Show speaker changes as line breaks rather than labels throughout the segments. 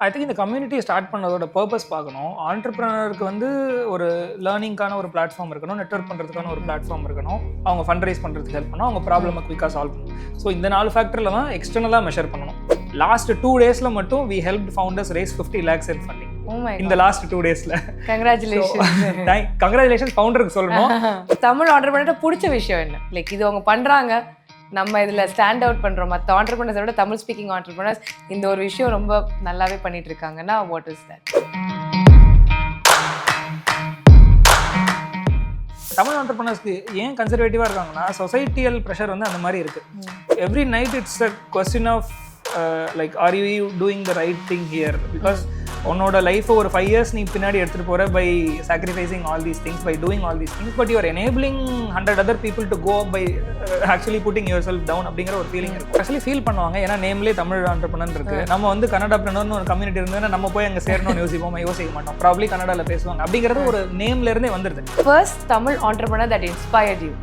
I think இந்த கம்யூனிட்டியை start பண்ணதோட purpose பார்க்கணும். ஆண்டர்பிரினருக்கு வந்து ஒரு லேர்னிங்கான ஒரு பிளாட்ஃபார்ம் இருக்கணும், நெட்வொர்க் பண்ணுறதுக்கான ஒரு பிளாட்ஃபார்ம் இருக்கணும், அவங்க ஃபண்ட் ரைஸ் பண்ணுறதுக்கு ஹெல்ப் பண்ணணும், அவங்க ப்ராப்ளமை குயிக்காக சால்வ் பண்ணணும். ஸோ இந்த 4 ஃபேக்டரில் தான் எக்ஸ்டர்னலாக மெஷர் பண்ணணும். லாஸ்ட் 2 days மட்டும் we helped founders raise 50 lakhs in funding. இந்த லாஸ்ட் 2 daysல கங்க்ராச்சுலேஷன் ஃபவுண்டருக்கு சொல்லணும்.
தமிழ் ஆண்டர்பிரினர் பிடிச்ச விஷயம் என்ன? லைக் இது அவங்க பண்றாங்க, நம்ம இதில் ஸ்டாண்ட் அவுட் பண்ணுறோம். மற்ற ஆண்டர்பிரினர்ஸை விட தமிழ் ஸ்பீக்கிங் ஆண்டர்பிரினர்ஸ் இந்த ஒரு விஷயம் ரொம்ப நல்லாவே பண்ணிட்டு இருக்காங்கன்னா வாட் இஸ் தட்?
தமிழ் ஆண்டர்பிரினர்ஸ்க்கு ஏன் கன்சர்வேட்டிவாக இருக்காங்கன்னா, சொசைட்டியல் ப்ரெஷர் வந்து அந்த மாதிரி இருக்கு. Every night it's a question of like are you doing the right thing here, because உன்னோட லைஃப்பை ஒரு 5 years நீ பின்னாடி எடுத்துகிட்டு போகிற by sacrificing all these things, by doing all these things, but you are enabling 100 other people to go up by actually putting yourself down அப்படிங்கிற ஒரு feeling இருக்கும். ஆக்சுவலி ஃபீல் பண்ணுவாங்க, ஏன்னா நேம்லேயே தமிழ் ஆண்டர்பிரினர் இருக்கு. நம்ம வந்து கன்னடாப்ரினர்னு ஒரு கம்யூனிட்டி இருந்ததுன்னா நம்ம போய் அங்கே சேரணும்னு யோசிக்க மாட்டோம். ப்ராப்ளி கன்னடாவில் பேசுவாங்க அப்படிங்கிறது ஒரு நேம்ல இருந்தே வந்துடுது.
First Tamil entrepreneur that inspired you?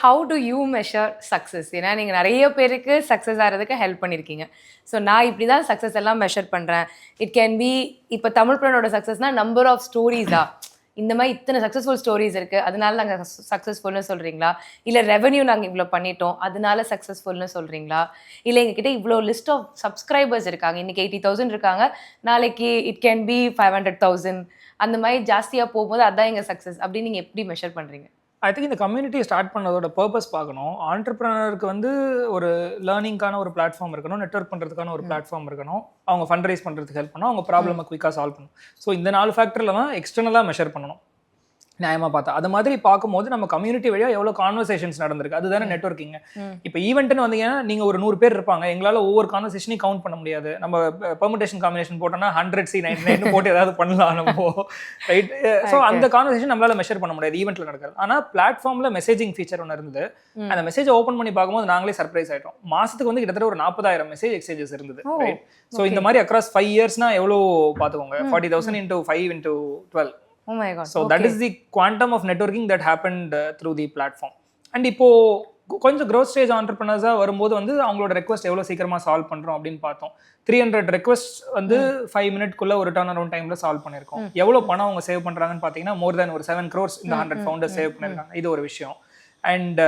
How do you measure success? ஏன்னா நீங்கள் நிறைய பேருக்கு சக்ஸஸ் ஆகிறதுக்கு ஹெல்ப் பண்ணியிருக்கீங்க. ஸோ நான் இப்படி தான் சக்ஸஸ் எல்லாம் மெஷர் பண்ணுறேன். இட் கேன் பி இப்போ தமிழ்ப்ரனோட சக்ஸஸ்னால் நம்பர் ஆஃப் ஸ்டோரிஸா, இந்த மாதிரி இத்தனை சக்ஸஸ்ஃபுல் ஸ்டோரிஸ் இருக்குது அதனால நாங்கள் சக்ஸஸ்ஃபுல்னு சொல்கிறீங்களா? இல்லை ரெவன்யூ நாங்கள் இவ்வளோ பண்ணிட்டோம் அதனால சக்ஸஸ்ஃபுல்னு சொல்கிறீங்களா? இல்லை எங்ககிட்ட இவ்வளோ லிஸ்ட் ஆஃப் சப்ஸ்கிரைபர்ஸ் இருக்காங்க, இன்றைக்கி 80,000 இருக்காங்க, நாளைக்கு இட் கேன் பி 500,000, அந்த மாதிரி ஜாஸ்தியாக போகும்போது அதுதான் எங்கள் சக்ஸஸ் அப்படின்னு நீங்கள் எப்படி மெஷர் பண்ணுறீங்க?
ஐ திங்க் இந்த கம்யூனிட்டியை ஸ்டார்ட் பண்ணதோட பர்பஸ் பார்க்கணும். ஆண்டர்பிரினருக்கு வந்து ஒரு லேர்னிங்கான ஒரு பிளாட்ஃபார்ம் இருக்கணும், நெட்வொர்க் பண்ணுறதுக்கான ஒரு பிளாட்ஃபார்ம் இருக்கணும், அவங்க ஃபண்ட் ரைஸ் பண்ணுறதுக்கு ஹெல்ப் பண்ணணும், அவங்க ப்ராப்ளமை குயிக்காக சால்வ் பண்ணணும். ஸோ இந்த 4 ஃபேக்டரில் தான் எக்ஸ்டர்னலாக மெஷர் பண்ணணும் நியாயமாக பார்த்தா. அது மாதிரி பார்க்கும்போது நம்ம கம்யூனிட்டி வழியாக எவ்வளோ கான்வர்சேஷன்ஸ் நடந்திருக்கு, அதுதானே நெட்வொர்க்கிங். இப்போ ஈவெண்ட்னு வந்தீங்கன்னா நீங்கள் ஒரு 100 பேர் இருப்பாங்க, எங்களால் ஒவ்வொரு கான்வர்சேஷனையும் கவுண்ட் பண்ண முடியாது. நம்ம பெர்முடேஷன் காம்பினேஷன் போட்டோம்னா 100C99 போட்டு ஏதாவது பண்ணலாம் நம்ம, ரைட்? ஸோ அந்த கான்வர்சேஷன் நம்மளால் மெஷர் பண்ண முடியாது ஈவெண்ட்டில் நடக்கிறது. ஆனால் பிளாட்ஃபார்மில் மெசேஜிங் ஃபீச்சர் ஒன்று இருந்தது. அந்த மெசேஜ் ஓப்பன் பண்ணி பார்க்கும்போது நாங்களே சர்ப்ரைஸ் ஆகிட்டோம். மாதத்துக்கு வந்து கிட்டத்தட்ட ஒரு 40,000 மெசேஜ் எக்ஸ்சேஞ்சஸ் இருந்தது, ரைட்? ஸோ இந்த மாதிரி அக்ராஸ் 5 yearsனா எவ்வளோ பார்த்துக்கோங்க, 40,000 into 5 into 12.
Oh my God.
So okay. That is the quantum of networking that happened through the platform. And இப்போ கொஞ்சம் growth stage entrepreneurs வரும்போது வந்து அவங்களோட ரெக்வஸ்ட் எவ்வளோ சீக்கிரமாக சால்வ் பண்ணுறோம் அப்படின்னு பார்த்தோம். 300 ரெக்வஸ்ட் வந்து 5 minutesக்குள்ள ஒரு டர்ன் அரவுண்ட் டைமில் சால்வ் பண்ணியிருக்கோம். எவ்வளோ பணம் அவங்க சேவ் பண்ணுறாங்கன்னு பார்த்தீங்கன்னா more than ஒரு 7 crores இந்த 100 founders சேவ் பண்ணியிருக்காங்க. இது ஒரு விஷயம். அண்ட்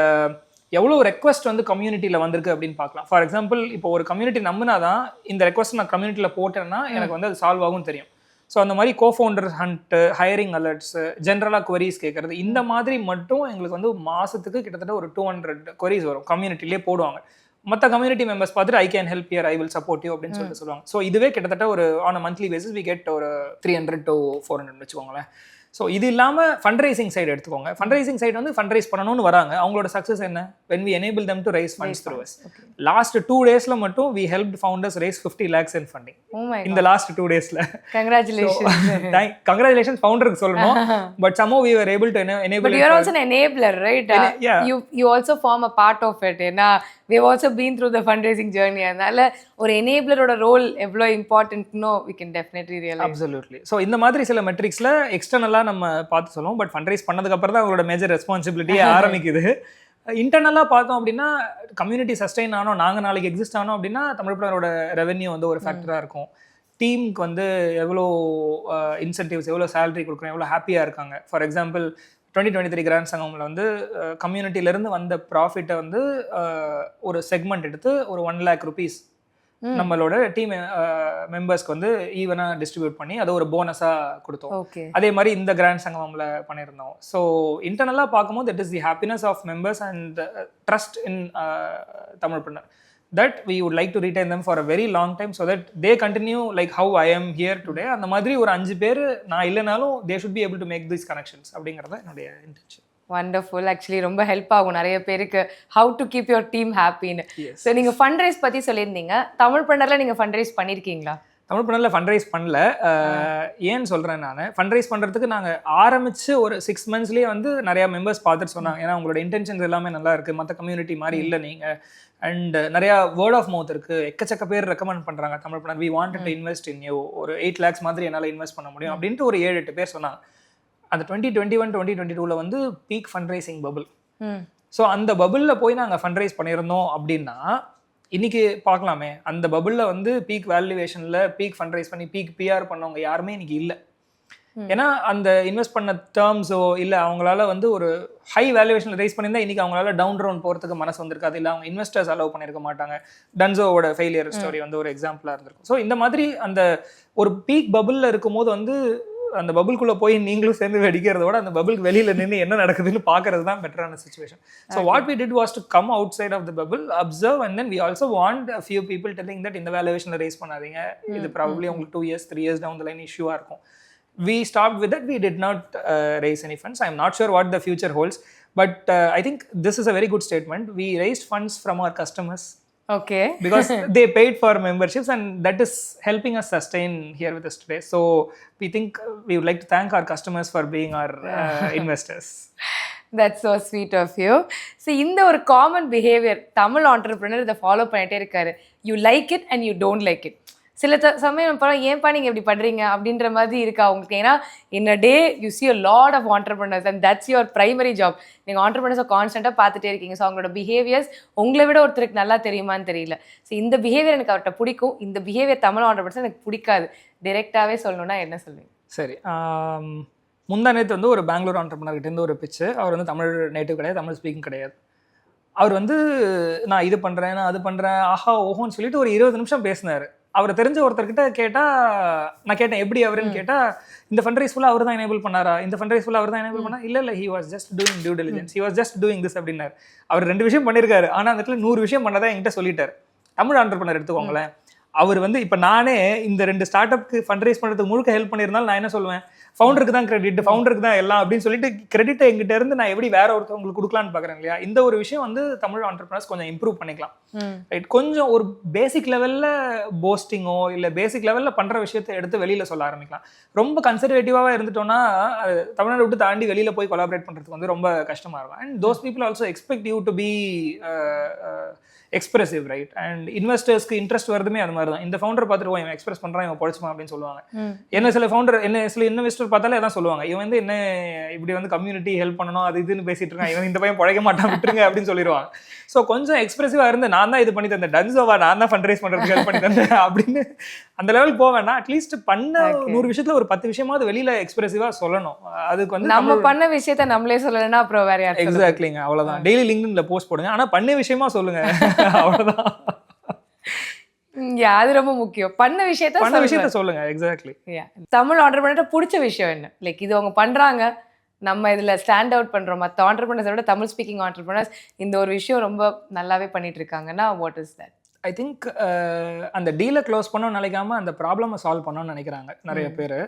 எவ்வளோ ரெக்வஸ்ட் வந்து கம்யூனிட்டியில் வந்திருக்கு அப்படின்னு பார்க்கலாம். ஃபார் எக்ஸாம்பிள் இப்போ ஒரு கம்யூனிட்டி நம்பினா தான் இந்த ரெக்வஸ்ட் நான் கம்யூனிட்டியில் போட்டேன்னா எனக்கு வந்து அது சால்வ் ஆகும் தெரியும். ஸோ அந்த மாதிரி கோஃபவுண்டர் ஹண்ட்டு, ஹையரிங் அலர்ட்ஸு, ஜென்ரலாக குவரிஸ் கேட்குறது, இந்த மாதிரி மட்டும் எங்களுக்கு வந்து மாதத்துக்கு கிட்டத்தட்ட ஒரு 200 குவரிஸ் வரும். கம்யூனிட்டிலே போடுவாங்க. மற்ற கம்யூனிட்டி மெம்பர்ஸ் பார்த்துட்டு I can help here, I will support you அப்படின்னு சொல்லுவாங்க. ஸோ இதுவே கிட்டத்தட்ட ஒரு on a monthly basis we get ஒரு 300 to 400 வச்சுக்கோங்களேன். ஸோ இது இல்லாமல் ஃபண்ட் ரைசிங் சைடு எடுத்துக்கோங்க. ஃபண்ட் ரைசிங் சைடு வந்து ஃபண்ட் ரைஸ் பண்ணணும்னு வராங்க. அவங்களோட சக்ஸஸ் என்ன? when we enable them to raise funds through us. Last 2 days மட்டும் we helped founders raise 50 lakhs in funding. இந்த லாஸ்ட் 2 daysல கங்க்ராச்சுலேஷன் ஃபவுண்டருக்கு சொல்லணும். But somehow we were able to enable.
But you are also an enabler, right? You also form a part of it. ஏன்னா we have also been through the fundraising journey. அதனால ஒரு enabler-ஓட role எவ்வளோ இம்பார்ட்டன்ட்னோ we can definitely realize.
Absolutely. So இந்த மாதிரி சில மெட்ரிக்ஸில் எக்ஸ்டர்னலாக நம்ம பார்த்து சொல்லுவோம். பட் ஃபண்ட் ரைஸ் பண்ணதுக்கு அப்புறம் தான் அவங்களோட மேஜர் ரெஸ்பான்சிபிலிட்டியே ஆரம்பிக்குது. இன்டர்னலாக பார்த்தோம் அப்படின்னா கம்யூனிட்டி சஸ்டெயின் ஆனோம், நாங்கள் நாளைக்கு எக்ஸிஸ்ட் ஆனோம் அப்படின்னா தமிழ்ப்ரனரோட ரெவென்யூ வந்து ஒரு ஃபேக்டராக இருக்கும். டீமுக்கு வந்து எவ்வளோ இன்சென்டிவ்ஸ், எவ்வளோ சேலரி கொடுக்குறோம், எவ்வளோ ஹாப்பியாக இருக்காங்க. ஃபார் எக்ஸாம்பிள் 2023 கிராண்ட் சங்கமில் வந்து கம்யூனிட்டியிலேருந்து வந்த ப்ராஃபிட்டை வந்து ஒரு செக்மெண்ட் எடுத்து ஒரு 1 lakh rupees நம்மளோட டீம் மெம்பர்ஸ்க்கு வந்து ஈவனாக டிஸ்ட்ரிபியூட் பண்ணி அதை ஒரு போனஸாக கொடுத்தோம். அதே மாதிரி இந்த கிராண்ட் சங்கமில் பண்ணியிருந்தோம். ஸோ இன்டர்னலாக பார்க்கும்போது it is the happiness of members and trust in Tamilpreneur that we would like to retain them for a very long time so that they continue like how I am here today. அந்த மாதிரி ஒரு 5 பேர் நான் இல்லைனாலும் they should be able to make these connections அப்படிங்கிறத என்னுடைய intention.
Wonderful. Actually ரொம்ப help ஆகும் நிறைய பேருக்கு how to keep your team ஹாப்பின்னு. ஸோ நீங்கள் ஃபண்ட் ரைஸ் பற்றி சொல்லியிருந்தீங்க. தமிழ்ப்ரனரில் நீங்கள் ஃபண்ட் ரைஸ் பண்ணியிருக்கீங்களா?
தமிழ்ப்ரனரில் ஃபண்ட் ரைஸ் பண்ணல. ஏன்னு சொல்கிறேன், நான் ஃபண்ட் ரைஸ் பண்ணுறதுக்கு நாங்கள் ஆரம்பித்து ஒரு 6 monthsலேயே வந்து நிறையா மெம்பர்ஸ் பார்த்துட்டு சொன்னாங்க, ஏன்னா உங்களோட இன்டென்ஷன்ஸ் எல்லாமே நல்லா இருக்குது, மற்ற கம்யூனிட்டி மாதிரி இல்லை நீங்கள். அண்ட் நிறையா வேர்ட் ஆஃப் மவுத் இருக்குது, எக்கச்சக்க பேர் ரெக்கமெண்ட் பண்ணுறாங்க Tamilpreneur, we wanted to invest in you, ஒரு 8 lakhs மாதிரி என்னால் இன்வெஸ்ட் பண்ண முடியும் அப்படின்ட்டு ஒரு 7-8 பேர் சொன்னாங்க. அந்த 2021-2022 வந்து peak fund raising bubble. So அந்த பபுளில் போய் நாங்கள் ஃபண்ட் ரைஸ் பண்ணியிருந்தோம் அப்படின்னா இன்னைக்கு பார்க்கலாமே, அந்த பபுளில் வந்து பீக் வேல்யூவேஷனில் பீக் ஃபண்ட் ரைஸ் பண்ணி பீக் பிஆர் பண்ணவங்க யாருமே இன்னைக்கு இல்லை. ஏன்னா அந்த இன்வெஸ்ட் பண்ண டேர்ம்ஸோ இல்லை அவங்களால வந்து ஒரு ஹை வேல்யூவேஷனில் ரைஸ் பண்ணியிருந்தா இன்றைக்கி அவங்களால டவுன் ரவுண்ட் போகிறதுக்கு மனசு வந்திருக்காது, இல்லை அவங்க இன்வெஸ்டர்ஸ் அலோவ் பண்ணியிருக்க மாட்டாங்க. டன்சோவோட ஃபெயிலியர் ஸ்டோரி வந்து ஒரு எக்ஸாம்பிளாக இருந்திருக்கும். ஸோ இந்த மாதிரி அந்த ஒரு பீக் பபுளில் இருக்கும்போது வந்து அந்த பபுள்குள்ளே போய் நீங்களும் சேர்ந்து வெடிக்கிறதோட அந்த பபுளுக்கு வெளியில் நின்று என்ன நடக்குதுன்னு பார்க்கறது தான் பெட்டரான situation. So what we did was to come outside of the bubble, observe, and then we also want a few people telling that இந்த வேல்யூவேஷனில் ரைஸ் பண்ணாதீங்க, இது ப்ராபப்ளி உங்களுக்கு 2 years 3 years down the line இஷ்யூவாக இருக்கும். We stopped with that. We did not raise any funds. I'm not sure what the future holds, but I think this is a very good statement. We raised funds from our customers.
Okay.
Because they paid for memberships, and that is helping us sustain here with us today. So we think we would like to thank our customers for being our investors.
That's so sweet of you. So இந்த ஒரு common behaviour Tamil entrepreneur இதை follow பண்ணிட்டே இருக்காரு. You like it and you don't like it. சில சமயம் ஏன்பா நீங்கள் இப்படி பண்ணுறீங்க அப்படின்ற மாதிரி இருக்கா உங்களுக்கு? ஏன்னா in a day you see a lot of entrepreneurs and that's your primary job. நீங்கள் ஆண்டர்பிரினர்ஸை கான்ஸ்டண்ட்டாக பார்த்துட்டே இருக்கீங்க. ஸோ அவங்களோட பிஹேவியர்ஸ் உங்களை விட ஒருத்தருக்கு நல்லா தெரியுமான்னு தெரியல. ஸோ இந்த பிஹேவியர் எனக்கு அவர்கிட்ட பிடிக்கும், இந்த பிஹேவியர் தமிழ் ஆண்டர்பிரினர்ஸ் எனக்கு பிடிக்காது, டிரெக்டாகவே சொல்லணும்னா என்ன சொல்லுவீங்க?
சரி, முந்தா நேற்று வந்து ஒரு பெங்களூர் ஆண்டர்பிரினர்கிட்டேருந்து ஒரு பிச்சு. அவர் வந்து தமிழ் நேட்டிவ் கிடையாது, தமிழ் ஸ்பீக்கிங் கிடையாது. அவர் வந்து நான் இது பண்ணுறேன், நான் அது பண்ணுறேன், ஆஹா ஓஹோன்னு சொல்லிட்டு ஒரு 20 நிமிஷம் பேசினார். அவரை தெரிஞ்ச ஒருத்தர்கிட்ட கேட்டால், நான் கேட்டேன் எப்படி அவருன்னு கேட்டால், இந்த ஃபண்ட் ரைஸ் ஃபுல்லாக அவர் தான் எனேபிள் பண்ணாரா, இந்த ஃபண்ட் ரைஸ் ஃபுல்லாக அவர் தான் எனேபிள் பண்ணா, இல்லை he was just doing due diligence, he was just doing this அப்படின்னார். அவர் 2 விஷயம் பண்ணியிருக்காரு, ஆனால் அந்த இடத்துல 100 விஷயம் பண்ணதான் என்கிட்ட சொல்லிட்டார். தமிழ் ஆண்டர்பிரினர் எடுத்துக்கோங்களேன், அவர் வந்து இப்போ நானே இந்த 2 ஸ்டார்ட் அப்க்கு ஃபண்ட் ரைஸ் பண்ணுறதுக்கு முழுக்க ஹெல்ப் பண்ணியிருந்தாலும் நான் என்ன சொல்லுவேன், ஃபவுண்டருக்கு தான் கிரெடிட், ஃபவுண்டருக்கு தான் எல்லாம் அப்படின்னு சொல்லிட்டு கிரெடிட்டை எங்கிட்ட இருந்து நான் எப்படி வேற ஒருத்தவங்களுக்கு கொடுக்கலான்னு பார்க்குறேன் இல்லையா? இந்த ஒரு விஷயம் வந்து தமிழ் ஆண்டர்பிரினர்ஸ் கொஞ்சம் இம்ப்ரூவ் பண்ணிக்கலாம். ரைட், கொஞ்சம் ஒரு பேசிக் லெவலில் போஸ்டிங்கோ இல்லை பேசிக் லெவலில் பண்ணுற விஷயத்தை எடுத்து வெளியில் சொல்ல ஆரம்பிக்கலாம். ரொம்ப கன்சர்வேட்டிவாக இருந்துட்டோம்னா தமிழ்நாடு விட்டு தாண்டி வெளியில் போய் கொலாபரேட் பண்ணுறதுக்கு வந்து ரொம்ப கஷ்டமாக இருக்கும். And those people also expect you to be expressive, right? And இன்வெஸ்டர்ஸ்க்கு இன்ட்ரெஸ்ட் வருதுமே அது மாதிரி தான். இந்த ஃபவுண்டர் பார்த்துட்டு இவன் எக்ஸ்பிரஸ் பண்ணுறான், இவன் பொழைச்சுமா அப்படின்னு சொல்லுவாங்க. என்ன சில இன்வெஸ்டர் பார்த்தாலே அதான் சொல்லுவாங்க, இவன் வந்து என்ன இப்படி வந்து கம்யூனிட்டி ஹெல்ப் பண்ணணும் அது இதுன்னு பேசிட்டு இருக்கான், இவன் இந்த பையன் பழைக்க மாட்டான் விட்டுருங்க அப்படின்னு சொல்லிடுவாங்க. ஸோ கொஞ்சம் எக்ஸ்பிரசிவாக இருந்து நான் தான் இது பண்ணி தந்தேன், டன்ஸோவா நான் தான் ஃபண்ட் ரைஸ் பண்ணுறதுக்கு ஹெல்ப் பண்ணி தந்தேன் அப்படின்னு அந்த லெவலுக்கு போவேன்னா அட்லீஸ்ட் பண்ண 100 விஷயத்துல ஒரு 10 விஷயமாவது வெளியில எக்ஸ்பிரசிவா சொல்லணும். அதுக்கு வந்து நம்ம
பண்ண விஷயத்த நம்மளே சொல்லலைன்னா அப்புறம் வேற யாரும்.
எக்ஸாக்ட்லிங்க, அவ்வளவுதான். டெய்லி லிங்க்டின்ல போஸ்ட் போடுங்க, ஆனா பண்ண விஷயமா சொல்லுங்க, அவ்வளவுதான்.
அது ரொம்ப முக்கியம். பண்ண விஷயத்த
சொல்லுங்க. எக்ஸாக்ட்லி.
தமிழ் ஆண்டர்பிரினர் பிடிச்ச விஷயம் என்ன? லைக் இது அவங்க பண்றாங்க, நம்ம இதுல ஸ்டாண்ட் அவுட் பண்றோம், மற்ற ஆண்டர்பிரினர்ஸை விட தமிழ் ஸ்பீக்கிங் ஆண்டர்பிரினர்ஸ் இந்த ஒரு விஷயம் ரொம்ப நல்லாவே பண்ணிட்டு இருக்காங்கன்னா what is that?
I think அந்த டீலை க்ளோஸ் பண்ணோன்னு நினைக்காம அந்த ப்ராப்ளமை சால்வ் பண்ணணும்னு நினைக்கிறாங்க நிறைய பேர்.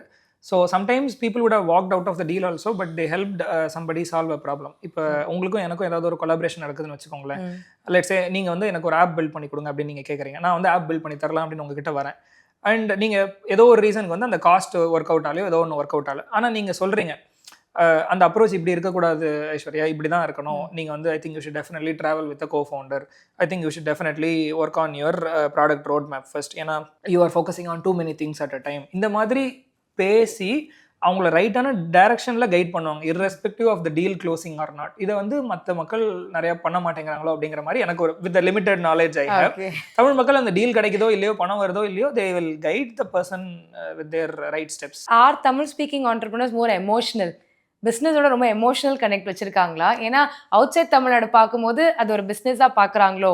So sometimes people would have walked out of the deal also, but they helped somebody solve a problem. இப்போ உங்களுக்கும் எனக்கும் ஏதாவது ஒரு கொலாபரேஷன் நடக்குதுன்னு வச்சுக்கோங்களேன். லெட்ஸ் சே நீங்கள் வந்து எனக்கு ஒரு ஆப் பில்ட் பண்ணி கொடுங்க அப்படின்னு நீங்கள் கேட்குறீங்க, நான் வந்து ஆப் பில்ட் பண்ணி தரலாம் அப்படின்னு உங்ககிட்ட வரேன். அண்ட் நீங்கள் ஏதோ ஒரு ரீசனுக்கு வந்து அந்த காஸ்ட் ஒர்க் அவுட் ஆலையோ ஏதோ ஒன்று ஒர்க் அவுட் ஆகலை, ஆனால் நீங்கள் சொல்கிறீங்க அந்த அப்ரோச் இப்படி இருக்கக்கூடாது ஐஸ்வர்யா, இப்படி தான் இருக்கணும், நீங்கள் வந்து I think you should definitely travel with a co-founder, I think you should definitely work on your product road map first, ஏன்னா you are focusing on too many things at a time. இந்த மாதிரி பேசி அவங்கள ரைட்டான டைரக்ஷனில் guide பண்ணுவாங்க, irrespective of the deal closing or not. இதை வந்து மற்ற மக்கள் நிறையா பண்ண மாட்டேங்கிறாங்களோ அப்படிங்கிற மாதிரி எனக்கு ஒரு with limited knowledge I have. Tamil மக்கள் அந்த டீல் கிடைக்குதோ இல்லையோ, பணம் வருதோ இல்லையோ, they will guide the person with their right steps.
Are Tamil speaking entrepreneurs more emotional, பிஸ்னஸோட ரொம்ப எமோஷனல் கனெக்ட் வச்சுருக்காங்களா? ஏன்னா அவுட் சைட் தமிழ்நாடு பார்க்கும்போது அது ஒரு பிஸ்னஸாக பார்க்குறாங்களோ,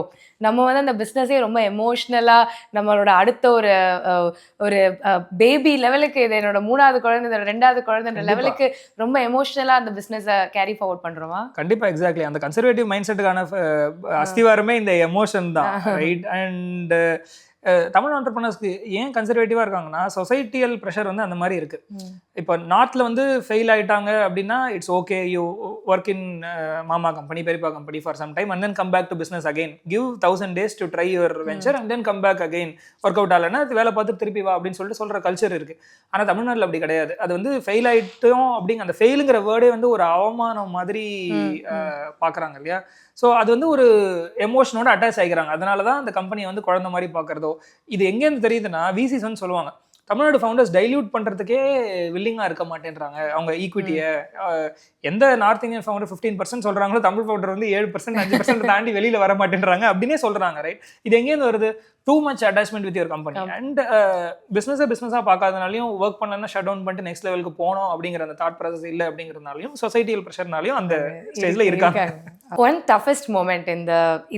நம்ம வந்து அந்த பிஸ்னஸே ரொம்ப எமோஷ்னலாக நம்மளோட அடுத்த ஒரு பேபி லெவலுக்கு, இது என்னோட 3வது குழந்தை, இதோட 2வது குழந்தைன்ற லெவலுக்கு ரொம்ப எமோஷ்னலாக அந்த பிஸ்னஸை கேரி ஃபார்வர்ட் பண்ணுறோமா?
கண்டிப்பாக, எக்ஸாக்ட்லி. அந்த கன்சர்வேட்டிவ் மைண்ட் செட்டுக்கான அஸ்திவாரமே இந்த எமோஷன் தான், ரைட்? அண்ட் தமிழ் ஆண்டர்பிரினர்ஸ்க்கு ஏன் கன்சர்வேட்டிவாக இருக்காங்கன்னா, சொசைட்டியல் ப்ரெஷர் வந்து அந்த மாதிரி இருக்குது. இப்போ நார்த்தில் வந்து ஃபெயில் ஆகிட்டாங்க அப்படின்னா it's okay, you work in மாமா கம்பெனி, பெரியப்பா company for some time and then come back to business again, give 1000 days to try your venture and then come back again. Work out ஆகலைன்னா அது வேலை பார்த்து திருப்பி வா அப்படின்னு சொல்கிற கல்ச்சர் இருக்குது. ஆனால் தமிழ்நாட்டில் அப்படி கிடையாது. அது வந்து ஃபெயில் ஆகிட்டோம் அப்படிங்க, அந்த ஃபெயிலுங்கிற வேர்டே வந்து ஒரு அவமானம் மாதிரி பார்க்குறாங்க இல்லையா? ஸோ அது வந்து ஒரு எமோஷனோட அட்டாச் ஆகிக்கிறாங்க. அதனால தான் அந்த கம்பெனியை வந்து குழந்தை மாதிரி பார்க்குறதோ. இது எங்கேருந்து தெரியுதுன்னா, விசிஸ் வந்து சொல்லுவாங்க, தமிழ்நாடு ஃபவுண்டர்ஸ் டைல்யூட் பண்ணுறதுக்கே வில்லிங்காக இருக்க மாட்டேன்றாங்க அவங்க ஈக்விட்டியை. எந்த நார்த் இந்தியன் ஃபவுண்டர் 15% சொல்கிறாங்களோ தமிழ் ஃபவுண்டர் வந்து 7% 5% தாண்டி வெளியில் வர மாட்டேன்றாங்க அப்படின்னே சொல்கிறாங்க. ரைட், இது எங்கேருந்து வருது? Too much attachment with your company. And பிஸ்னஸாக பார்க்காதனாலையும் ஒர்க் பண்ணலன்னா ஷட் டவுன் பண்ணிட்டு நெக்ஸ்ட் லெவலுக்கு போனோம் அப்படிங்கிற அந்த தாட் ப்ராசஸ் இல்லை அப்படிங்கிறதுனாலையும் சொசைட்டியல் ப்ரெஷர்னாலையும் அந்த ஸ்டேஜில் இருக்காங்க.
ஒன் டஃபஸ்ட் மூமெண்ட்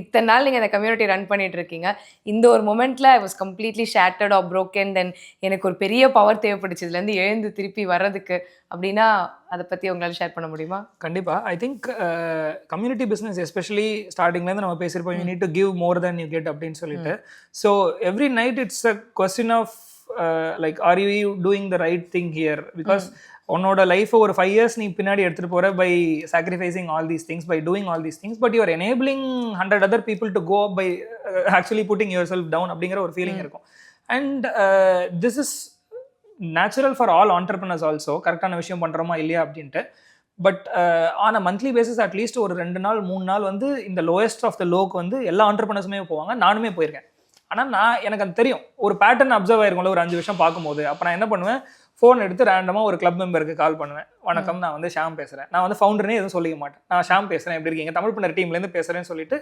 இத்தனை நாள் நீங்கள் இந்த கம்யூனிட்டி ரன் பண்ணிட்டு இருக்கீங்க, இந்த ஒரு மூமெண்ட்ல I was completely shattered or broken, then எனக்கு ஒரு பெரிய பவர் தேவைப்படுச்சு இதுலேருந்து எழுந்து திருப்பி வர்றதுக்கு அப்படின்னா அதை பற்றி உங்களால் ஷேர் பண்ண முடியுமா?
கண்டிப்பாக. I think community business especially ஸ்டார்டிங்லேருந்து நம்ம பேசியிருப்போம், you need to give more then you get அப்படின்னு சொல்லிட்டு. So every night it's a question of like are you doing the right thing here? Because உன்னோட லைஃப்பை ஒரு 5 years நீ பின்னாடி எடுத்துகிட்டு போகிற by sacrificing all these things, by doing all these things, but you're enabling 100 other people to go up by actually putting yourself down அப்படிங்கிற ஒரு feeling இருக்கும். And this is natural for all entrepreneurs also. கரெக்டான விஷயம் பண்ணுறோமா இல்லையா அப்படின்ட்டு. But on a monthly basis at least ஒரு 2 நாள் 3 நாள் வந்து இந்த லோயஸ்ட் ஆஃப் த லோக்கு வந்து எல்லா entrepreneursமே போவாங்க, நானுமே போயிருக்கேன். ஆனால் எனக்கு அது தெரியும், ஒரு பேட்டர்ன் அப்சர்வ் ஆயிருக்கும்ல ஒரு 5 வருஷம் பார்க்கும்போது. அப்போ நான் என்ன பண்ணுவேன், ஃபோன் எடுத்து ரேண்டமாக ஒரு கிளப் மெம்பருக்கு கால் பண்ணுவேன். வணக்கம், நான் வந்து ஷாம் பேசுகிறேன். நான் வந்து ஃபவுண்டர்னே எதுவும் சொல்லிக்க மாட்டேன். நான் ஷாம் பேசுகிறேன், எப்படி இருக்கீங்க, தமிழ்ப்ரெனர் டீம்லேருந்து பேசுகிறேன்னு சொல்லிட்டு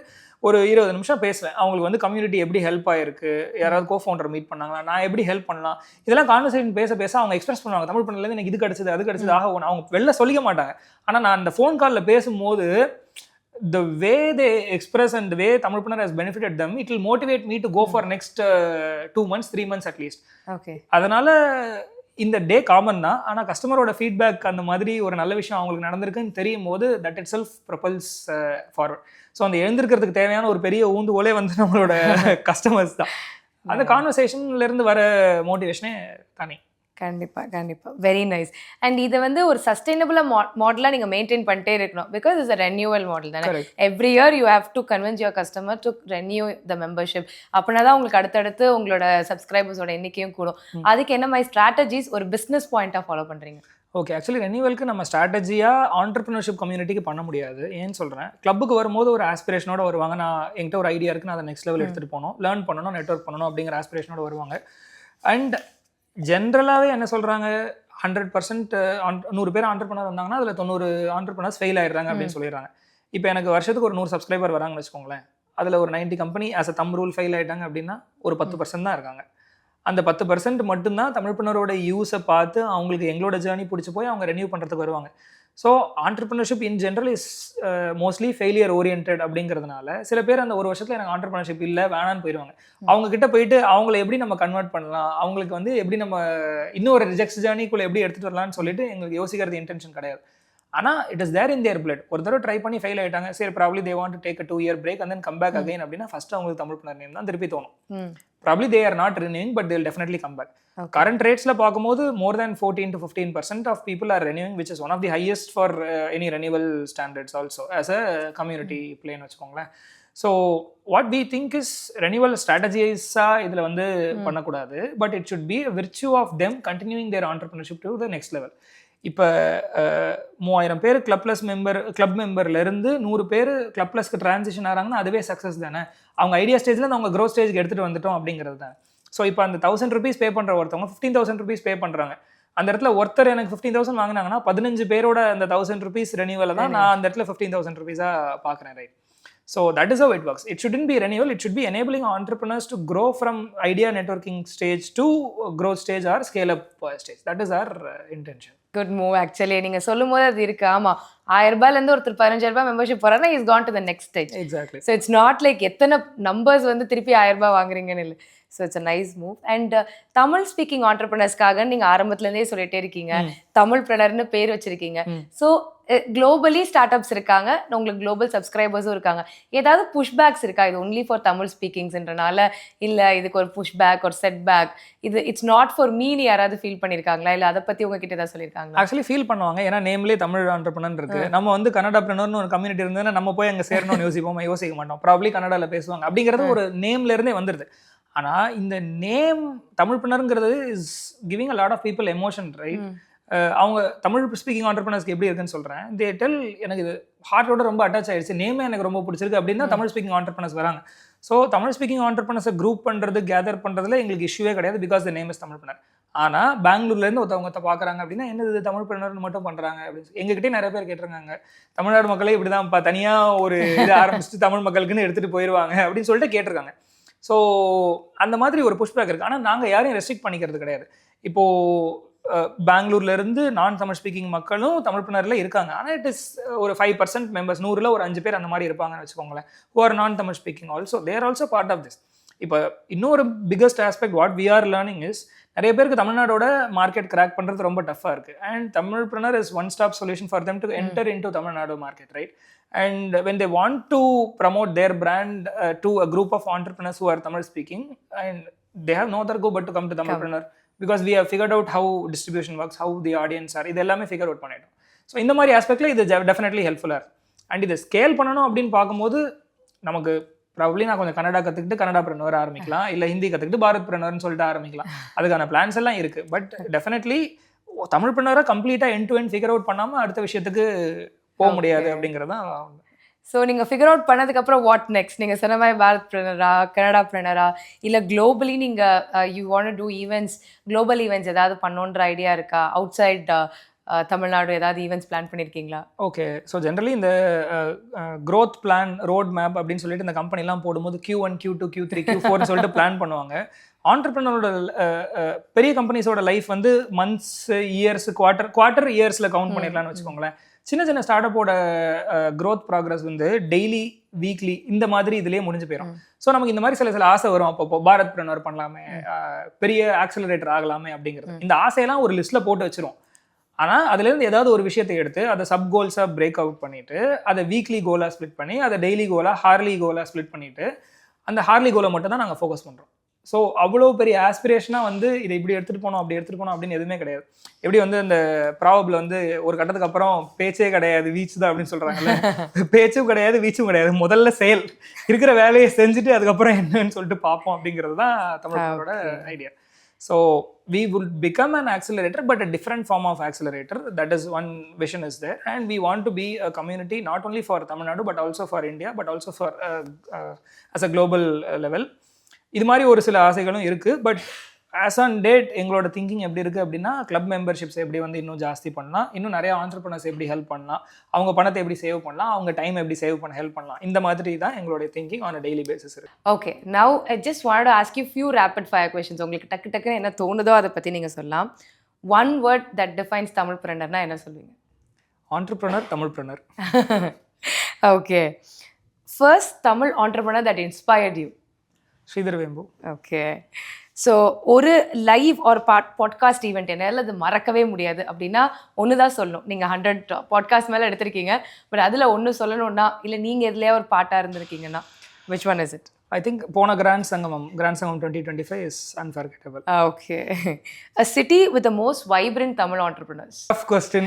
ஒரு 20 நிமிஷம் பேசுவேன். அவங்களுக்கு வந்து கம்யூனிட்டி எப்படி ஹெல்ப் ஆயிருக்கு, யாராவது கோ ஃபவுண்டர் மீட் பண்ணாங்களா, நான் எப்படி ஹெல்ப் பண்ணலாம், இதெல்லாம் கான்வர்சேஷன் பேச அவங்க எக்ஸ்பிரஸ் பண்ணுவாங்க. தமிழ்ப்ரெனர்லேருந்து எனக்கு இது கிடச்சிது அது கிடச்சிது ஆக ஒன்று அவங்க வெளில சொல்லிக்க மாட்டாங்க. ஆனால் நான் அந்த ஃபோன் காலில் பேசும்போது the way they express and the way Tamilpreneur has benefited them, it will motivate me to go for next 2 months 3 months at least. Okay. அதனால இந்த டே காமன் தான், ஆனால் கஸ்டமரோட ஃபீட்பேக் அந்த மாதிரி ஒரு நல்ல விஷயம் அவங்களுக்கு நடந்திருக்குன்னு தெரியும் போது that itself propels forward. So அந்த எழுந்திருக்கிறதுக்கு தேவையான ஒரு பெரிய ஊந்துகோலே வந்து நம்மளோட கஸ்டமர்ஸ் தான். அந்த கான்வர்சேஷன்லேருந்து வர மோட்டிவேஷனே தனி.
கண்டிப்பாக வெரி நைஸ். அண்ட் இதை வந்து ஒரு சஸ்டைனபிளாக மாடலாக நீங்கள் மெயின்டைன் பண்ணிட்டே இருக்கணும், because it's a renewal model தானே. Every year you have to convince your customer to renew the membership. அப்படின்னா தான் உங்களுக்கு அடுத்தடுத்து உங்களோட சப்ஸ்கிரைபர்ஸோட எண்ணிக்கையும் கூடும். அதுக்கு என்ன மாதிரி ஸ்ட்ராட்டஜிஸ் ஒரு பிஸ்னஸ் பாயிண்ட்டாக ஃபாலோ பண்ணுறீங்க?
ஓகே, ஆக்சுவலி ரெனியூவலுக்கு நம்ம ஸ்ட்ராட்டஜியாக ஆண்டர்ப்ரனர்ஷிப் கம்யூனிட்டிக்கு பண்ண முடியாது. ஏன்னு சொல்கிறேன், கிளப்புக்கு வரும்போது ஒரு ஆஸ்பிரேஷனோட வருவாங்க. நான் என்கிட்ட ஒரு ஐடியா இருக்குது, நான் அதை நெக்ஸ்ட் லெவல் எடுத்துகிட்டு போகணும், லேர்ன் பண்ணணும், நெட்வொர்க் பண்ணணும் அப்படிங்கிற ஆஸ்பிரேஷனோட வருவாங்க. அண்ட் ஜென்ரலாகவே என்ன சொல்கிறாங்க, 100% 100 பேர் ஆண்டர்ப்ரனர் வந்தாங்கன்னா அதில் 90 ஆண்டர்ப்ரனர்ஸ் ஃபெயில் ஆயிடுறாங்க அப்படின்னு சொல்லிடுறாங்க. இப்போ எனக்கு வருஷத்துக்கு ஒரு 100 சப்ஸ்கிரைபர் வராங்கன்னு வச்சுக்கோங்களேன், அதில் ஒரு 90 company as a them rule fail ஆகிட்டாங்க அப்படின்னா ஒரு 10% தான் இருக்காங்க. அந்த 10% மட்டும்தான் தமிழ்ப்ரெனரோட யூஸை பார்த்து அவங்களுக்கு எங்களோட ஜேர்னி பிடிச்சி போய் அவங்க ரெனியூ பண்ணுறதுக்கு வருவாங்க. So entrepreneurship in general is mostly failure orient அப்படிங்கிறதுனால சில பேர் அந்த ஒரு வருஷத்தில் எனக்கு ஆண்டர்ப்ரனர்ஷிப் இல்லை வேணான்னு போயிடுவாங்க. அவங்க கிட்ட போயிட்டு அவங்கள எப்படி நம்ம கன்வெர்ட் பண்ணலாம், அவங்களுக்கு வந்து எப்படி நம்ம இன்னொரு ரிஜெக்ட் ஜேர்னிக்குள்ளே எப்படி எடுத்துகிட்டு வரலான்னு சொல்லிட்டு எங்களுக்கு யோசிக்கிறது இன்டென்ஷன் கிடையாது. ஆனால் it is there in their blood. ஒரு தடவை ட்ரை பண்ணி ஃபெயில் ஆகிட்டாங்க, சரி probably they want to take a 2-year break and then come back again அப்படின்னா ஃபர்ஸ்ட் அவங்களுக்கு தமிழ்ப்ரெனர் நேம் தான் திருப்பி தோணும். Probably they are not renewing but they will definitely come back. Current ரேட்ஸில் பார்க்கும்போது more than 14 to 15% of people are renewing, which is one of the highest for any renewal standards also as a community பிளேன்னு வச்சுக்கோங்களேன். So what we think is renewal ஸ்ட்ராட்டஜிஸாக இதில் வந்து பண்ணக்கூடாது, but it should be a virtue of them continuing their entrepreneurship to the next level. இப்போ 3000 பேர் club மெம்பர்லேருந்து 100 பேர் club ப்ளஸ்க்கு transition ஆகிறாங்கன்னா அதுவே சக்ஸஸ் தானே. அவங்க ஐடியா ஸ்டேஜில் அவங்க க்ரோ ஸ்டேஜ்க்கு எடுத்துகிட்டு வந்துட்டோம் அப்படிங்கிறது தான். ஸோ இப்போ அந்த 1000 rupees பே பண்ணுற ஒருத்தவங்க 15,000 rupees பே பண்ணுறாங்க. அந்த இடத்துல ஒருத்தர் எனக்கு 15,000 வாங்கினாங்கன்னா 15 பேரோட அந்த 1000 rupees ரெனியூவலை தான் நான் அந்த இடத்துல 15,000 rupees-ஆக பார்க்குறேன். Right. So that is how it works. It shouldn't be renewal, it should be enabling entrepreneurs to grow from idea networking stage to growth stage or scale up stage. That is our intention.
Good move actually. நீங்க சொல்லும்போது அது இருக்கு. ஆமா, 1000 ரூபாயிலேருந்து ஒருத்தர் 15,000 ரூபாய் membership போறாருன்னா is gone to the next stage.
Exactly.
So it's not like எத்தனை நம்பர்ஸ் வந்து திருப்பி 1000 ரூபாய் வாங்குறீங்கன்னு இல்லை. So it's a nice move. And Tamil speaking ஆண்டர்ப்ரனர்ஸ்க்காக நீங்கள் ஆரம்பத்துலேருந்தே சொல்லிட்டே இருக்கீங்க, தமிழ்ப்ரெனர்னு பேர் வச்சிருக்கீங்க. ஸோ குளோபலி ஸ்டார்ட் அப்ஸ் இருக்காங்க, உங்களுக்கு குளோபல் சப்ஸ்கிரைபர்ஸும் இருக்காங்க. ஏதாவது புஷ்பேக்ஸ் இருக்கா, இது ஒன்லி ஃபார் தமிழ் ஸ்பீக்கிங்ஸ்ன்றனால இல்லை இதுக்கு ஒரு புஷ்பேக் ஒரு செட் பேக், இது இட்ஸ் நாட் ஃபார் மீனு யாராவது ஃபீல் பண்ணியிருக்காங்களா, இல்லை அதை பற்றி உங்ககிட்ட ஏதாவது சொல்லியிருக்காங்களா?
ஆக்சுவலி ஃபீல் பண்ணுவாங்க, ஏன்னா நேம்லேயே தமிழ் ஆண்டர்ப்ரனர் இருக்கு. நம்ம வந்து கன்னடா ப்ரெனர்னு ஒரு கம்யூனிட்டி இருந்ததுன்னா நம்ம போய் அங்கே சேரணும்னு யோசிக்க மாட்டோம். ப்ராப்ளி கன்னடாவில் பேசுவாங்க அப்படிங்கிறது ஒரு நேம்லேருந்தே வந்துடுது. ஆனால் இந்த நேம் தமிழ்ப்ரெனருங்கிறது is giving a lot of people emotion. Right. அவங்க தமிழ் ஸ்பீக்கிங் ஆண்டர்ப்ரனர்ஸ்க்கு எப்படி இருக்குன்னு சொல்கிறேன். தே டெல் எனக்கு இது ஹார்ட்டோட ரொம்ப அட்டாச் ஆகிடுச்சு, நேமே எனக்கு ரொம்ப பிடிச்சிருக்கு அப்படின்னா தமிழ் ஸ்பீக்கிங் ஆண்டர்ப்ரனர்ஸ் வராங்க. ஸோ தமிழ் ஸ்பீக்கிங் ஆண்டர்ப்ரனர்ஸை குரூப் பண்ணுறது கேதர் பண்ணுறதுல எங்களுக்கு இஷ்யூவே கிடையாது, பிகாஸ் த நேம் இஸ் தமிழ்ப்ரெனர். ஆனால் பெங்களூர்லேருந்து ஒருத்தவங்க பார்க்குறாங்க அப்படின்னா என்னது தமிழ்பிரனர் மட்டும் பண்ணுறாங்க அப்படின்னு எங்ககிட்டே நிறைய பேர் கேட்டிருக்காங்க. தமிழ்நாடு மக்களே இப்படி தான் தனியாக ஒரு இது ஆரம்பிச்சுட்டு தமிழ் மக்களுக்குன்னு எடுத்துகிட்டு போயிடுவாங்க அப்படின்னு சொல்லிட்டு கேட்டிருக்காங்க. ஸோ அந்த மாதிரி ஒரு புஷ்பேக் இருக்குது. ஆனால் நாங்கள் யாரையும் ரெஸ்ட்ரிக்ட் பண்ணிக்கிறது கிடையாது. இப்போது பெங்களூர்லேருந்து நான் தமிழ் ஸ்பீக்கிங் மக்களும் தமிழ்பிரனரில் இருக்காங்க. ஆனால் இட் இஸ் ஒரு 5% மெம்பர்ஸ், 100ல் ஒரு 5 பேர் அந்த மாதிரி இருப்பாங்கன்னு வச்சுக்கோங்களேன். who are நான் Tamil speaking also they are also part of this. இப்போ இன்னொரு biggest aspect what we are learning is, நிறைய பேருக்கு தமிழ்நாடோட மார்க்கெட் கிராக் பண்ணுறது ரொம்ப டஃப்பாக இருக்குது. And Tamilpreneur is one stop solution for them to enter into Tamil Nadu market, right? And when they want to promote their brand to a group of entrepreneurs who are Tamil speaking, and they have no other go but to come to TamilPreneur, because we have figured out how distribution works, how the audience are, இது எல்லாமே figure out பண்ணிட்டோம். So இந்த மாதிரி ஆஸ்பெக்டில் இது definitely ஹெல்ப்ஃபுல்லாக இருக்குது. And இதை scale பண்ணணும் அப்படின்னு பார்க்கும்போது நமக்கு ப்ராபப்ளி நான் கொஞ்சம் கன்னடா கற்றுக்கிட்டு கன்னடா ப்ரெனர் ஆரம்பிக்கலாம், இல்லை ஹிந்தி கற்றுக்கிட்டு பாரத் ப்ரெனர்னு சொல்லிட்டு ஆரம்பிக்கலாம். அதுக்கான பிளான்ஸ் எல்லாம் இருக்குது. பட் டெஃபினெட்லி தமிழ் ப்ரெனரை கம்ப்ளீட்டாக end to end figure out பண்ணாமல் அடுத்த விஷயத்துக்கு போக முடியாது அப்படிங்கிறது தான்.
ஸோ நீங்கள் ஃபிகர் அவுட் பண்ணதுக்கப்புறம் வாட் நெக்ஸ்ட்? நீங்கள் சொன்ன மாதிரி பாரத் ப்ரெனரா, கனடா ப்ரெனரா, இல்லை குளோபலி நீங்கள் you want do events, global events ஏதாவது பண்ணோன்ற ஐடியா இருக்கா? அவுட் சைட் தமிழ்நாடு ஏதாவது ஈவெண்ட்ஸ் பிளான் பண்ணியிருக்கீங்களா?
ஓகே, ஸோ ஜென்ரலி இந்த க்ரோத் பிளான், ரோட் மேப் அப்படின்னு சொல்லிட்டு இந்த கம்பெனிலாம் போடும்போது Q1, Q2, Q3, Q4 சொல்லிட்டு பிளான் பண்ணுவாங்க. ஆண்டர்பிரினரோட பெரிய கம்பெனிஸோட லைஃப் வந்து மந்த்ஸ், இயர்ஸ், குவார்ட்டர் இயர்ஸில் கவுண்ட் பண்ணிடலாம்னு வச்சுக்கோங்களேன். சின்ன சின்ன ஸ்டார்ட் அப்போட க்ரோத் ப்ராக்ரஸ் வந்து டெய்லி, வீக்லி இந்த மாதிரி இதுலேயே முடிஞ்சு போயிடும். ஸோ நமக்கு இந்த மாதிரி சில ஆசை வரும். அப்போ பாரத் ப்ரெனர் பண்ணலாமே, பெரிய ஆக்சிலரேட்டர் ஆகலாமே அப்படிங்கிறது. இந்த ஆசையெல்லாம் ஒரு லிஸ்ட்டில் போட்டு வச்சிரும். ஆனால் அதுலேருந்து ஏதாவது ஒரு விஷயத்தை எடுத்து அதை சப் கோல்ஸாக பிரேக் அவுட் பண்ணிவிட்டு அதை வீக்லி கோலாக ஸ்ப்ளிட் பண்ணி அதை டெய்லி கோலாக, ஹார்லி கோலாக ஸ்ப்ளிட் பண்ணிவிட்டு அந்த ஹார்லி கோலை மட்டும் தான் நாங்கள் ஃபோக்கஸ் பண்ணுறோம். ஸோ அவ்வளோ பெரிய ஆஸ்பிரேஷனாக வந்து இதை இப்படி எடுத்துகிட்டு போனோம், அப்படி எடுத்துகிட்டு போனோம் அப்படின்னு எதுவுமே கிடையாது. எப்படி வந்து அந்த ப்ராபபிள் வந்து ஒரு கட்டத்துக்கு அப்புறம் பேச்சே கிடையாது, வீச்சு தான் அப்படின்னு சொல்கிறாங்கல்ல. பேச்சும் கிடையாது, வீச்சும் கிடையாது, முதல்ல செயல், இருக்கிற வேலையை செஞ்சுட்டு அதுக்கப்புறம் என்னன்னு சொல்லிட்டு பார்ப்போம் அப்படிங்கிறது தான் தமிழோட idea. So we will become an accelerator, but a different form of accelerator. That is one vision is there, and we want to be a community not only for Tamil Nadu but also for India, but also for as a global level. இது மாதிரி ஒரு சில ஆசைகளும் இருக்குது. But as on date எங்களோட thinking எப்படி இருக்குது அப்படின்னா, கிளப் மெம்பர்ஷிப்ஸ் எப்படி வந்து இன்னும் ஜாஸ்தி பண்ணலாம், இன்னும் நிறைய ஆண்டர்பிரினர்ஸ் எப்படி ஹெல்ப் பண்ணலாம், அவங்க பணத்தை எப்படி சேவ் பண்ணலாம், அவங்க டைம் எப்படி சேவ் பண்ண ஹெல்ப் பண்ணலாம், இந்த மாதிரி தான் எங்களுடைய thinking on a daily basis இருக்குது.
Okay, now I just want to ask you few rapid fire questions. உங்களுக்கு டக்குன்னு என்ன தோணுதோ அதை பற்றி நீங்கள் சொல்லலாம். ஒன் வேர்ட் தட் டிஃபைன்ஸ் தமிழ்பிரெனர்னா என்ன சொல்லுவீங்க?
Entrepreneur, Tamilpreneur.
Okay, first Tamil entrepreneur that inspired you?
Sridhar Vembu.
Okay, so ஒரு லைவ் ஒரு பாட்காஸ்ட் ஈவெண்ட் என்னால் அது மறக்கவே முடியாது அப்படின்னா ஒன்று தான் சொல்லணும். நீங்கள் 100 பாட்காஸ்ட் மேலே எடுத்திருக்கீங்க, பட் அதில் ஒன்று சொல்லணும்னா, இல்லை நீங்கள் எதுலையா ஒரு பாட்டாக இருந்திருக்கீங்கன்னா, which one is it?
I think போன grand Sangamam 2025 is unforgettable.
Okay. A city with the most vibrant Tamil entrepreneurs?
Tough question.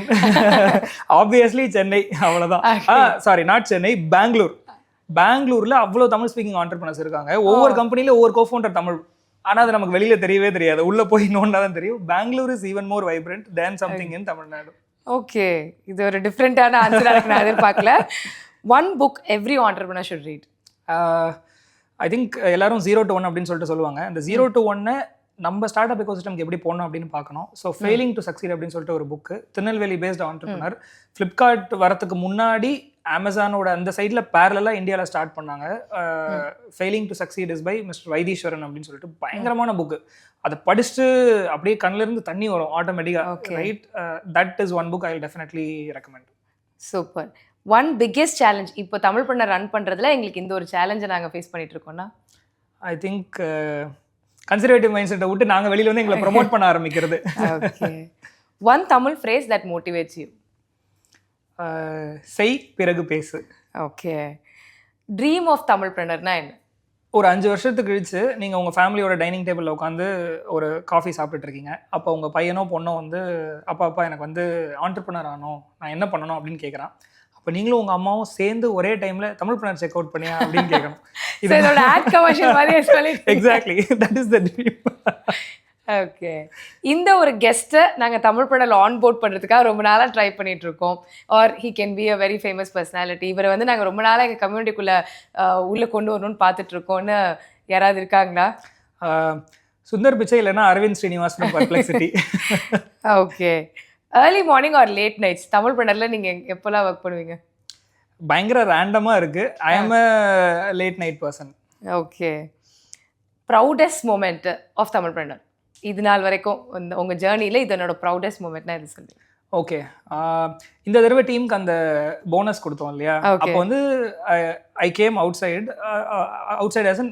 Obviously Chennai, அவ்வளவுதான். Sorry, not Chennai, பெங்களூர்ல அவ்வளோ தமிழ் ஸ்பீக்கிங் ஆண்டர்பிரினர்ஸ் இருக்காங்க. ஒவ்வொரு கம்பெனில ஒவ்வொரு கோஃபவுண்டர் தமிழ். ஆனால் அது நமக்கு வெளியில தெரியவே தெரியாது, உள்ள போய் நோண்டா தான் தெரியும். Bangalore is even more vibrant than something in Tamil Nadu.
Okay, இது ஒரு டிஃப்ரெண்டான ஆன்சரா இருக்கு, நான் எதிர்பார்க்கல. One book every entrepreneur should read?
I think எல்லாரும் 0 to 1 அப்படின்னு சொல்லிட்டு சொல்லுவாங்க. இந்த 0 to 1 நம்ம ஸ்டார்ட் அப் எக்கோசிஸ்டம்க்கு எப்படி போகணும் அப்படின்னு பார்க்கணும். ஸோ ஃபெயிலிங் டு சக்சீட் அப்படின்னு சொல்லிட்டு ஒரு book, Tirunelveli based entrepreneur. Flipkart வரத்துக்கு முன்னாடி அமேசானோட அந்த சைடில் பேரலாக இந்தியாவில் ஸ்டார்ட் பண்ணாங்க. Failing to succeed is by mister Vaitheeswaran அப்படின்னு சொல்லிட்டு பயங்கரமான புக்கு. அதை படிச்சுட்டு அப்படியே கண்ணிலிருந்து தண்ணி வரும் ஆட்டோமேட்டிக்காக, right? That is one book I will definitely recommend.
Super. One biggest challenge இப்போ தமிழ்பிரெனர் ரன் பண்ணுறதுல எங்களுக்கு இந்த ஒரு சேலஞ்சை நாங்கள் ஃபேஸ் பண்ணிட்டு இருக்கோம்னா?
ஐ திங்க் கன்சர்வேட்டிவ் மைண்ட் செட்டை விட்டு நாங்கள் வெளியில் வந்து எங்களை ப்ரொமோட் பண்ண ஆரம்பிக்கிறது.
Okay, one Tamil phrase that motivates you?
செய் பிறகு பேசு.
ஓகே, ட்ரீம் ஆஃப் தமிழ்பிரெனர்னா என்ன?
ஒரு 5 வருஷத்துக்கு கழிச்சு நீங்கள் உங்கள் ஃபேமிலியோட டைனிங் டேபிளில் உட்காந்து ஒரு காஃபி சாப்பிட்டுருக்கீங்க. அப்போ உங்கள் பையனோ பொண்ணோ வந்து அப்பா எனக்கு வந்து ஆண்டர்பிரினர் ஆகணும், நான் என்ன பண்ணணும் அப்படின்னு கேட்குறான். அப்போ நீங்களும் உங்கள் அம்மாவும் சேர்ந்து ஒரே டைமில் தமிழ்பிரினர் செக் அவுட் பண்ணியா அப்படின்னு கேட்கணும்.
இதோட ஆட் கமர்ஷியல் மாதிரி சொல்லி.
Exactly, that is the dream.
Okay, இந்த ஒரு கெஸ்ட்டை நாங்கள் தமிழ்பிரெனர் ஆன்போர்ட் பண்ணுறதுக்காக ரொம்ப நாளாக ட்ரை பண்ணிட்டு இருக்கோம். Or he can be a very famous personality. இவரை வந்து நாங்கள் ரொம்ப நாளாக எங்கள் கம்யூனிட்டிக்குள்ளே உள்ளே கொண்டு வரணும்னு பார்த்துட்டு இருக்கோம்னு யாராவது இருக்காங்களா?
சுந்தர் பிச்சை இல்லைன்னா Aravind Srinivas from Perplexity.
Okay. Early morning or late nights தமிழ்ப்ரெனர்ல நீங்க எப்போல்லாம் ஒர்க் பண்ணுவீங்க?
பயங்கர ரேண்டமா இருக்கு. I am a late night person.
Okay. Proudest moment of Tamilpreneur இது நாள் வரைக்கும் உங்க ஜேர்னில இது என்னோட ப்ரௌடஸ்ட் மூமெண்ட்னா இது சொல்லுங்க.
ஓகே, இந்த தடவை டீமுக்கு அந்த போனஸ் கொடுத்தோம் இல்லையா, அப்போ வந்து ஐ கேம் அவுட் சைடு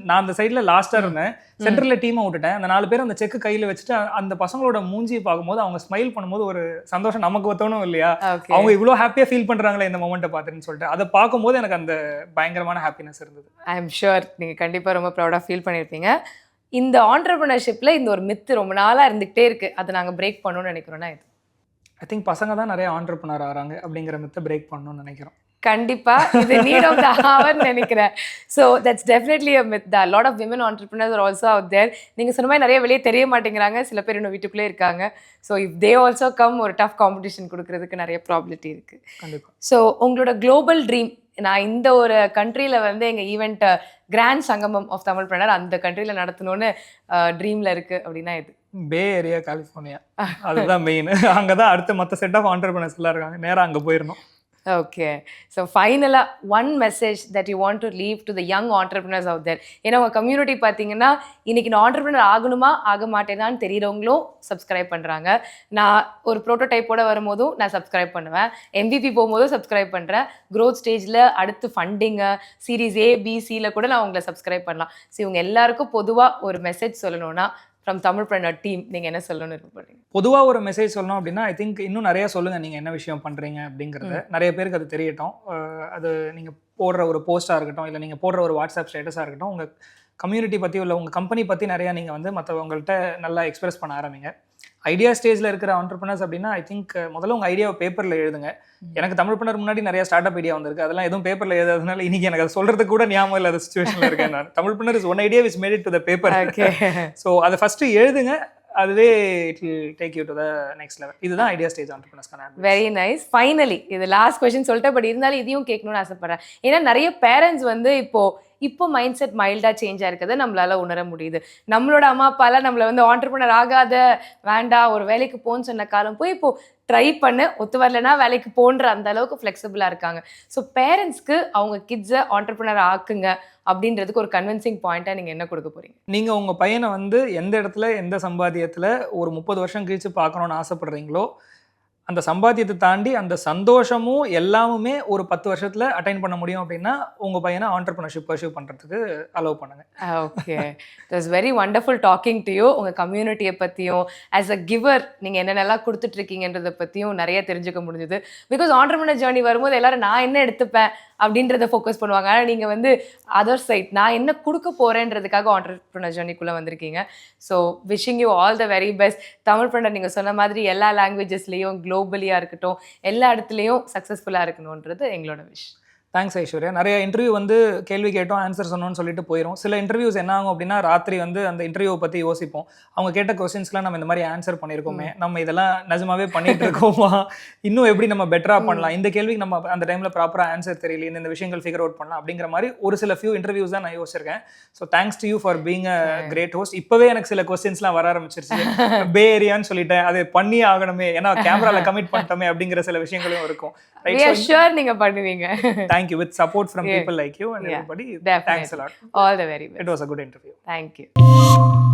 நான் அந்த சைடில் லாஸ்ட்டாக இருந்தேன், சென்டரில் டீமை விட்டுட்டேன். அந்த 4 பேர் அந்த செக்கு கையில் வச்சுட்டு அந்த பசங்களோட மூஞ்சி பார்க்கும்போது அவங்க ஸ்மைல் பண்ணும்போது ஒரு சந்தோஷம் நமக்கு தோணும் இல்லையா, அவங்க இவ்வளோ ஹாப்பியாக ஃபீல் பண்ணுறாங்களே இந்த மொமெண்ட்டை பார்த்துன்னு சொல்லிட்டு அதை பார்க்கும்போது எனக்கு அந்த பயங்கரமான ஹாப்பினஸ் இருந்தது.
ஐ எம் ஷுர் நீங்கள் கண்டிப்பாக ரொம்ப ப்ரௌடாக ஃபீல் பண்ணியிருப்பீங்க. இந்த ஆண்டர்பிரினர்ஷிப்பில் இந்த ஒரு மித்து ரொம்ப நாளாக இருந்துகிட்டே இருக்குது, அதை நாங்கள் பிரேக் பண்ணணும்னு நினைக்கிறோன்னா இது
ஐ திங்க் பசங்க தான் நிறைய ஆண்டர்பிரினர் ஆகிறாங்க அப்படிங்கிற மித்தை பிரேக் பண்ணணும்னு நினைக்கிறோம்.
கண்டிப்பாக இது நீட் ஆஃப் த ஹவர்னு நினைக்கிறேன். So that's definitely a myth. The lot of women entrepreneurs are also out there. நீங்கள் சொன்ன மாதிரி நிறைய வெளியே தெரிய மாட்டேங்கிறாங்க, சில பேர் இன்னும் வீட்டுக்குள்ளே இருக்காங்க. So if they also come ஒரு டஃப் காம்படிஷன் கொடுக்கறதுக்கு நிறைய ப்ராபிலிட்டி இருக்குது.
கண்டிப்பாக.
ஸோ உங்களோட குளோபல் ட்ரீம், நான் இந்த ஒரு கண்ட்ரியில் வந்து எங்கள் ஈவெண்ட் கிராண்ட் சங்கமம் ஆஃப் தமிழ்ப்ரெனர் அந்த கண்ட்ரியில் நடத்தணும்னு ட்ரீமில் இருக்குது அப்படின்னா இது
பே ஏரியா கலிஃபோர்னியா, அதுதான் மெயின். அங்கே தான் அடுத்த மற்ற செட் ஆஃப் ஆண்டர்பிரினர்ஸ் எல்லாம் இருக்காங்க, நேராக அங்கே போயிடணும்.
ஓகே. ஸோ ஃபைனலாக one message that you want to leave to the young entrepreneurs out there. ஏன்னா உங்கள் கம்யூனிட்டி பார்த்தீங்கன்னா இன்றைக்கி நான் ஆண்டர்பிரினர் ஆகணுமா ஆக மாட்டேனான்னு தெரிகிறவங்களும் சப்ஸ்கிரைப் பண்ணுறாங்க. நான் ஒரு ப்ரோட்டோடைப்போட வரும்போதும் நான் சப்ஸ்கிரைப் பண்ணுவேன், MVP போகும்போதும் சப்ஸ்கிரைப் பண்ணுறேன், க்ரோத் ஸ்டேஜில் அடுத்து funding series A, B, C கூட நான் உங்களை சப்ஸ்கிரைப் பண்ணலாம். ஸோ இவங்க எல்லாருக்கும் பொதுவாக ஒரு மெசேஜ் சொல்லணும்னா ஃப்ரம் தமிழ்ப்ரெனர் டீம் நீங்கள் என்ன சொல்லணும்னு விருப்பப்படுறீங்க?
பொதுவாக ஒரு மெசேஜ் சொல்லணும் அப்படின்னா ஐ திங்க் இன்னும் நிறைய சொல்லுங்கள் நீங்கள் என்ன விஷயம் பண்ணுறீங்க அப்படிங்கிறது நிறைய பேருக்கு அது தெரியட்டும். அது நீங்கள் போடுற ஒரு போஸ்ட்டாக இருக்கட்டும், இல்லை நீங்கள் போடுற ஒரு வாட்ஸ்அப் ஸ்டேட்டஸாக இருக்கட்டும், உங்கள் கம்யூனிட்டி பற்றி இல்லை உங்கள் கம்பெனி பற்றி நிறையா நீங்கள் வந்து மற்றவங்கள்ட்ட நல்லா எக்ஸ்பிரஸ் பண்ண ஆரம்பிங்க. ஐடியா ஸ்டேஜில் இருக்கிற ஆண்டர்பிரினர்ஸ் அப்படின்னா ஐ திங்க் முதல்ல உங்கள் ஐடியாவை பேப்பரில் எழுதுங்க. எனக்கு தமிழ்ப்ரெனர் முன்னாடி நிறைய ஸ்டார்ட் அப் ஐடியா வந்திருக்கு, அதெல்லாம் எதுவும் பேப்பரில் எழுதாதனால இன்னைக்கு எனக்கு அதை சொல்கிறதுக்கு கூட ஞாபகம் இல்லாத சுச்சுவேஷனில் இருக்கேன் நான். Tamilpreneur is one idea which made it to the paper. So அதை ஃபஸ்ட்டு எழுதுங்க, அதுவே it will take you to the next level. இதுதான் ஐடியா ஸ்டேஜ் ஆண்டர்பிரினர்ஸ்க்கான.
Very nice. ஃபைனலி இது லாஸ்ட் கொஸ்டின் சொல்லிட்டு, பட் இருந்தாலும் இதையும் கேட்கணும்னு ஆசைப்படுறேன். ஏன்னா நிறைய பேரண்ட்ஸ் வந்து இப்போ மைண்ட் செட் மைல்டாக சேஞ்ச் ஆயிருக்கிறத நம்மளால உணர முடியுது. நம்மளோட அம்மா அப்பாலாம் நம்மளை வந்து ஆண்டர்பிரினர் ஆகாத, வேண்டாம் ஒரு வேலைக்கு போன்னு சொன்ன காலம் போய் இப்போ ட்ரை பண்ண, ஒத்து வரலன்னா வேலைக்கு போன்ற அந்த அளவுக்கு ஃப்ளெக்சிபிளாக இருக்காங்க. ஸோ பேரண்ட்ஸ்க்கு அவங்க கிட்ஸை ஆண்டர்பிரினர் ஆக்குங்க அப்படின்றதுக்கு ஒரு கன்வின்சிங் பாயிண்ட்டாக நீங்கள் என்ன கொடுக்க போகிறீங்க?
நீங்கள் உங்கள் பையனை வந்து எந்த இடத்துல எந்த சம்பாத்தியத்தில் ஒரு 30 வருஷம் கழிச்சு பார்க்கணுன்னு ஆசைப்படுறீங்களோ அந்த சம்பாத்தியத்தை தாண்டி அந்த சந்தோஷமும் எல்லாமுமே ஒரு 10 வருஷத்தில் அட்டைன் பண்ண முடியும் அப்படின்னா உங்கள் பையனை ஆண்டர்பிரினர்ஷிப் பர்சியூ பண்ணுறதுக்கு அலோவ் பண்ணுங்கள்.
Okay, it was very wonderful talking to you. உங்கள் கம்யூனிட்டியை பற்றியும் ஆஸ் அ கிவர் நீங்கள் என்னென்னலாம் கொடுத்துட்ருக்கீங்கன்றதை பற்றியும் நிறைய தெரிஞ்சுக்க முடிஞ்சுது. பிகாஸ் ஆண்டர்பிரினர் ஜேர்னி வரும்போது எல்லாரும் நான் என்ன எடுத்துப்பேன் அப்படின்றத ஃபோக்கஸ் பண்ணுவாங்க. ஆனால் நீங்கள் வந்து அதர் சைட் நான் என்ன கொடுக்க போகிறேன்றதுக்காக ஆண்டர்பிரினர் ஜேர்னிக்குள்ளே வந்திருக்கீங்க. So wishing you all the very best. Tamilpreneur நீங்கள் சொன்ன மாதிரி எல்லா லாங்குவேஜஸ்லேயும் குளோபலியாக இருக்கட்டும், எல்லா இடத்துலையும் சக்ஸஸ்ஃபுல்லாக இருக்கணுன்றது எங்களோட விஷ்.
தேங்க்ஸ் ஐஸ்வர்யா. நிறைய இன்டர்வியூ வந்து கேள்வி கேட்டோம் ஆன்சர் சொன்னோன்னு சொல்லிட்டு போயிடும். சில இன்டர்வியூஸ் என்ன ஆகும் அப்படின்னா ராத்திரி வந்து அந்த இன்டர்வியூவை பற்றி யோசிப்போம். அவங்க கேட்ட கொஸ்டின்ஸ்லாம் நம்ம இந்த மாதிரி ஆன்சர் பண்ணியிருக்கோமே, நம்ம இதெல்லாம் நிஜமாவே பண்ணிட்டு இருக்கோமா, இன்னும் எப்படி நம்ம பெட்டராக பண்ணலாம், இந்த கேள்விக்கு நம்ம அந்த டைமில் ப்ராப்பராக ஆன்சர் தெரியல, இந்த விஷயங்கள் ஃபிகர் அவுட் பண்ணலாம் அப்படிங்கிற மாதிரி ஒரு சில ஃபியூ இன்டர்வியூஸ் தான் நான் யோசிச்சிருக்கேன். So thanks to you for being a great host. இப்போவே எனக்கு சில கொஸ்டின்ஸ்லாம் வர ஆரம்பிச்சிருச்சு. பே ஏரியான்னு சொல்லிட்டேன், அது பண்ணியே ஆகணுமே, ஏன்னா கேமராவில் கமிட் பண்ணிட்டோமே அப்படிங்கிற சில விஷயங்களும் இருக்கும்.
We are sure நீங்க பண்ணுவீங்க.
Thank you. With support from people like you and everybody. Thanks a lot.
All the very best.
It was a good interview.
Thank you.